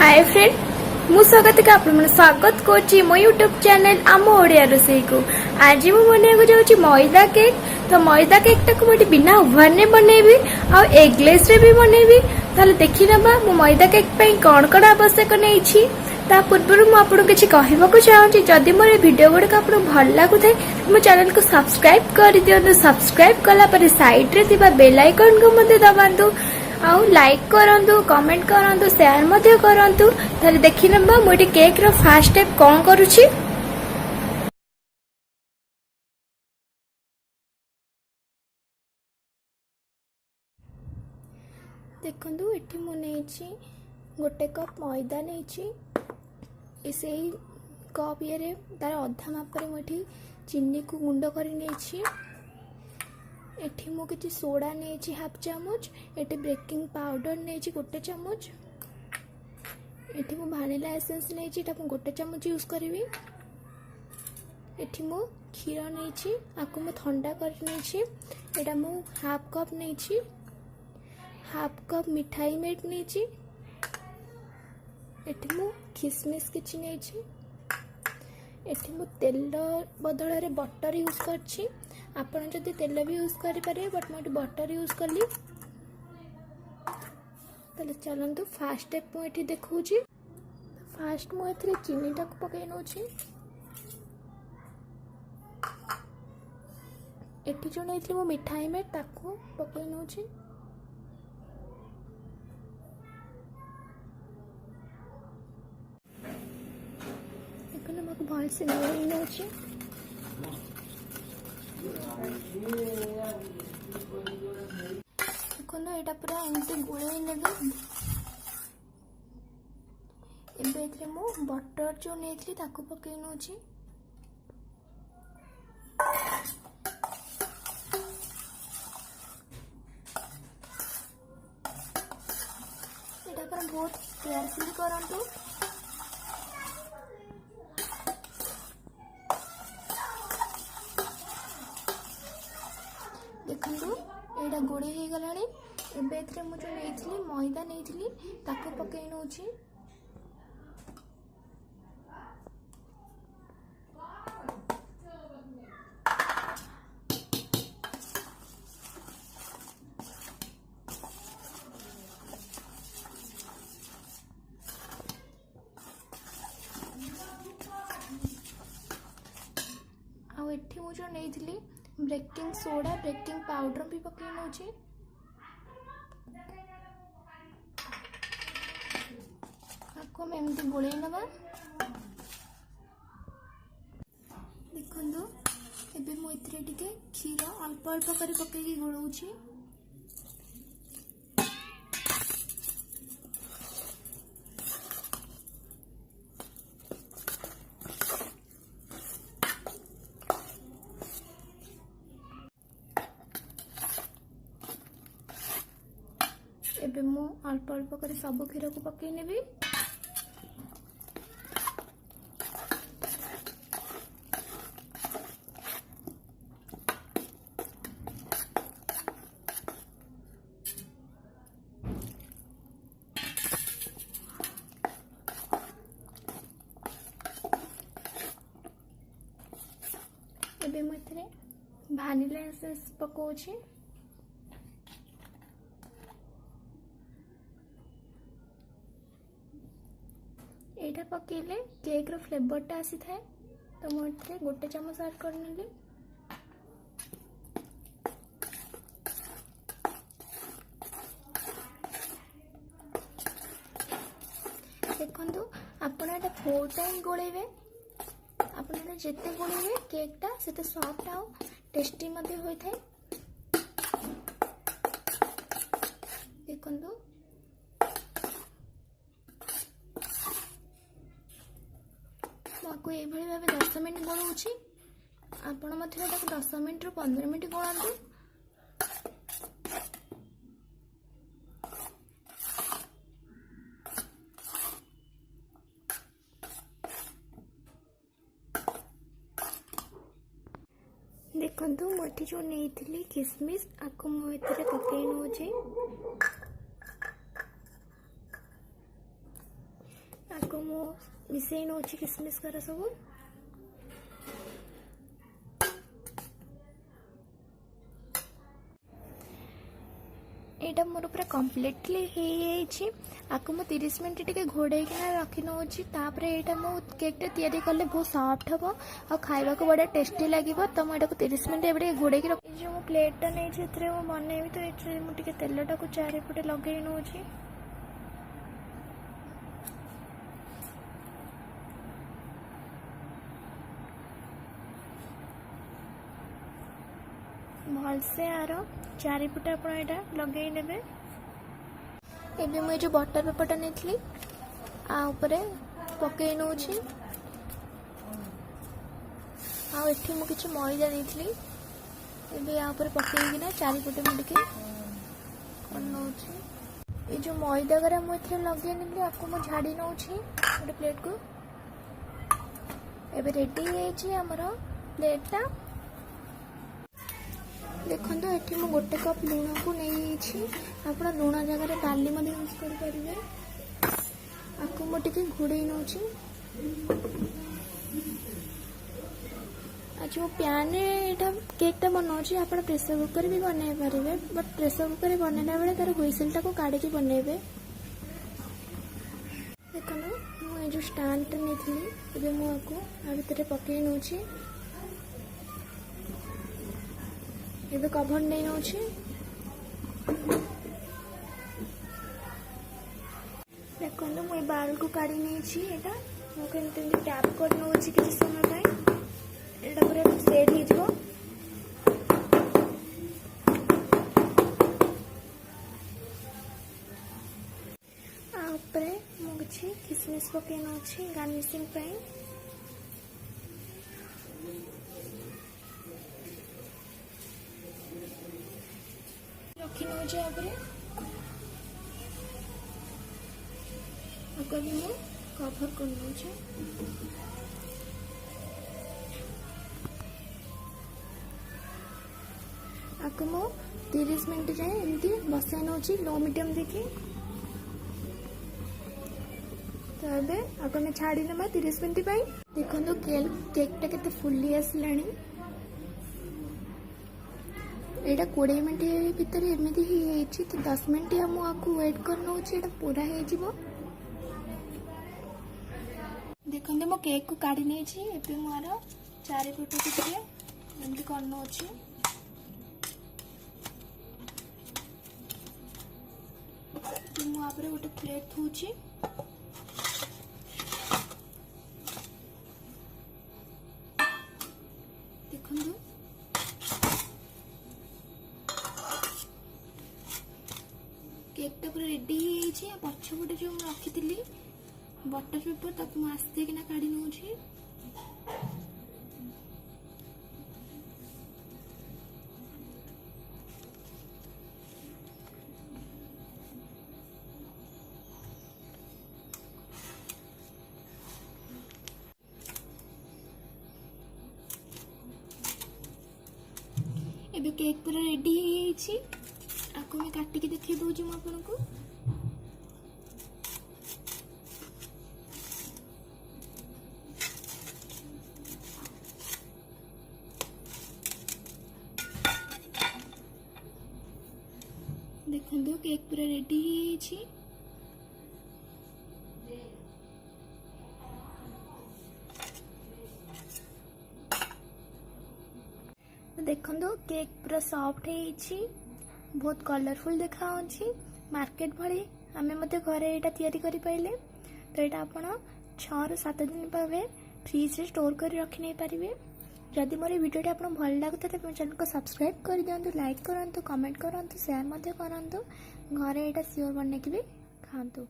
Hi friend मु स्वागत के आप स्वागत कर मो यूट्यूब चैनल आम ओडिया रोसई को। आज मु बना जाऊँगी मैदा केक। तो मैदा केक टाक मुझे बिना ओवन में बनैबी आ एगलेस रे भी बनैबी। ताले देखि नबा मु मैदा केक पई कौन कौन आवश्यक नहीं। ता पूर्व मु आपको किसी कहवाक चाहूँगी जदि मोर वीडियो गुड़िक आपको भल लगुए मो चैनल को सब्सक्राइब कर दियंतु। सब्सक्राइब कला पर साइड रे थिबा बेल आइकन को मते दबांतु आउ लाइक करंतु कमेंट करंतु शेयर मध्य करंतु। ताले देखि नबा मोटी केक रो फर्स्ट स्टेप कोन करूची। देखंतु एठी मु नेछि गोटे कप मैदा नेछि एसेई कप ये तार अधा माप रे मोठी चीनी को गुंड करि नेछि। एठी मु किछि सोडा नेछि हाफ चामच। एठी बेकिंग पाउडर नेछि गोटे चामच। एठी मु वैनिला एसेंस नेछि एटा मु गोटे चामच यूज करबी। एठी मु क्षीर नेछि आकु मु ठंडा कर नेछि एटा मु हाफ कप नेछि। हाफ कप मिठाई मेट नेछि। एठी मु किशमिश किछि नेछि। एठी मु तेल बदल रे बटर यूज करछि। आपण जदि तेल भी यूज करि पारे बट मैं बटर यूज कली। तले चलंतु फास्ट स्टेप मु एठी देखौछि। फास्ट मु एथरे चीनी टाक पकै नौछि। एठी जो नेथि मु मिठाई में ताकू पकै नौछि। एकने मक भल से गोळै नौछि। देखो एटा पूरा एमती गोळे नेबे। एबे एथरे मु बटर जो नेथली ताकू पकै नौछि। एटा पर बहुत केयरफुली करंतु। देखंतु एटा गोळे हे गलानी। एबे एथरे मु जो नेथली मैदा नेथली ताकू पकै नौछि। आ एठी मु जो नेथली बेकिंग सोडा बेकिंग पाउडर भी पकै नौछि। आपको हम एमती गोळे नबा। देखंतु एबे मु इथरे टिके क्षीर अल्प अल्प करी पकै गोळौछि। एबे मु अल्प अल्प करी सब क्षीर को पकै नेबी। एबे मु इथरे वैनिला एसेंस पकोछि। एटा पकेले केक रो फ्लेवर टा आसी थाए। तो मु इथरे गोटे चम्मच ऐड कर नेली। देखंतु आपण एटा 4 टाइम गोळेबे। आपण एटा जेते गोळेबे केक टा सेते सॉफ्ट आ टेस्टी मध्ये होय थाए। देखंतु आपको ये भाव 10 मिनट गोलौछि। आपण मथे 10 मिनट रु 15 मिनट गोलांतु। देखंतु मोठी जो नेइथिली किशमिश आको मु एथरे पकै नौछि। आगो मु मिसई नौ किसमिस कर सब यहाँ मोर पूरा कम्प्लीटली आपको मु 30 मिनट टे घोड़े रखी नौची यहाँ मो केकटा तैयारी कले बहुत सॉफ्ट हम और खाइबा को बड़ा टेस्टी लगे तो मुझे 30 मिनट एवं घोड़े रखी जो प्लेटा नहीं बनैबी तो ये मुझे तेलटा को चारिपटे लगे नौची भलसे आर चारिपटे आप लगे ने एबे मुझे जो बटर पेपरटा नहीं आउपरे पकई नौ आठी मु कि मैदा नहीं एबे आउपरे पकईकिना चारिपटे मुझे नौ ये जो मैदा करा मुझे लगे नी आपको मुझे झाड़ी नौ गोटे प्लेट को एबे रेडी होमर प्लेटा देखो ये मु गोटे कप लुण को नहीं आप लुण जगह बाली यूज करें आपको मुझे घोड़े नौ आज मो पैन केकटा बनाऊँ आप प्रेसर कुकर भी बनई पारे बट प्रेसर कुकर बनला बेले तार हुइसलटा को काढ़ी बनइबे देखो मुझे जो स्टैंड नहीं मुझे भितर पकई नौ ये कभर नहीं नौ देखो मुझे बाल को काढ़ी नहीं मुझे टैप कर नौ कि समय यहाँ पूरा सेट हो मुझे किसमिस पकई नौ गार्निशिंग रखी नौ कभर कर नौ आपको मो 30 मिनट जाए एमती बसाई नौ लो मीडियम देखी तो ये आपने छाड़ी ना 30 मिनट देखो केकटा के फुली आसला यहाँ 20 मिनट भितर एमती तो 10 मिनट मुझे वेट कर नौ पूरा हो देखो मो केक को काढ़ी नहीं मोर चारिपटे एमती कर नौ मुझे गोटे प्लेट थूची देखो केकटा पूरा रेडी पछपटे जो रखी बटर पेपर ताकू आस्ते किना काढ़ी नौ एबे केक पूरा रेडी आपको मैं काटिकी देखी दूची आपको देखो केक पूरा रेडी देखो केक पूरा सॉफ्ट है बहुत कलरफुल देखा मार्केट भली आम घरे यहाँ तैयारी कर पाइले तो यहाँ आप 6 ରୁ 7 दिन पावे फ्रिज रे स्टोर कर रखी नहीं पारे जदि मोर वीडियो आपको भल लगता है तो चैनल को सब्सक्राइब कर दिंतु लाइक करूँ कमेंट करूँ शेयर करूँ घरे यहाँ सियोर बनने भी खातु।